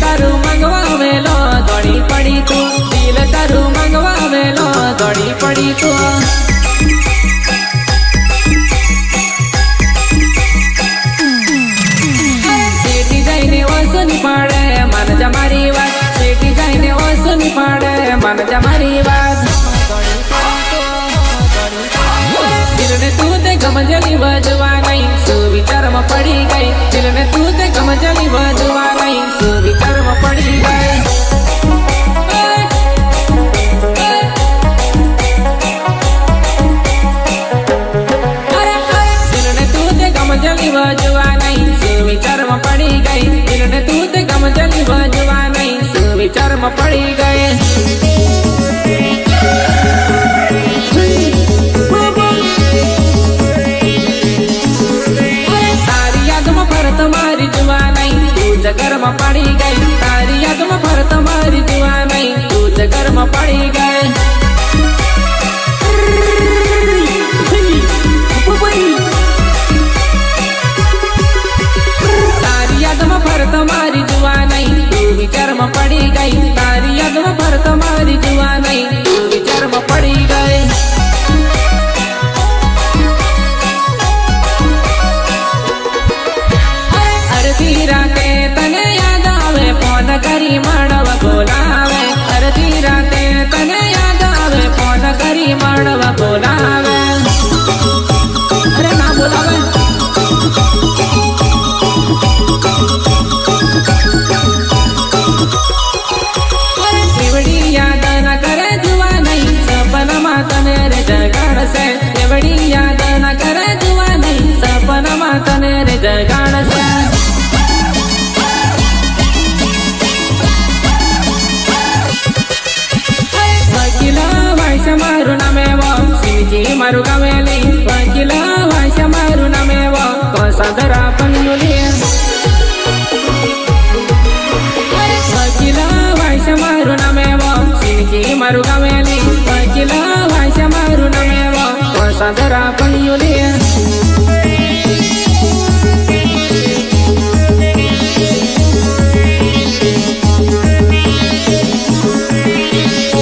तारू मंगवावेलो दौड़ी पड़ी तू, दिल तारू मंगवावेलो दौड़ी पड़ी तू। सीटी जाइने ओसनी पाड़े मन जमारी बात, सीटी जाइने ओसनी पाड़े मन जमारी बात। दिल ने तू ते गमजली बजवा नहीं, सुविचार में पड़ी गई। दिल ने तू ते गमजली बजवा नहीं, सुविचार में पड़ी गई। दिल ने तू ते गमजली बजवा नहीं, सुविचार में पड़ी गई। दिल ने तू ते गमजली बजवा नहीं, सुविचार में पड़ी गई। जगर में पड़ी गई तारी याद में भर तुम्हारी जुआ नहीं, तू जगर में पड़ी गई। तारी याद में भर तुम्हारी जुआ नहीं, तू विचार में पड़ी गई। तारी याद में भर तुम्हारी जुआ नहीं, तू विचार में पड़ी गई। अर्धी राते तने याद आवे फोन करी मानव बोलावे। अर्धी राते तने याद आवे फोन करी मानव बोलावे। अरे ना बोलावे। एवड़ी याद न करे जुआ नहीं, सपना मातने रे जगाड़ से। एवड़ी याद न करे जुआ नहीं, सपना मातने रे जगाड़ से। मारू नमे वो सिंची मारू गवेली, वकीला भाषा मारू नमे वो कोसदरा पंगुली। वकीला भाषा मारू नमे वो सिंची मारू गवेली, वकीला भाषा मारू नमे वो कोसदरा पंगुली।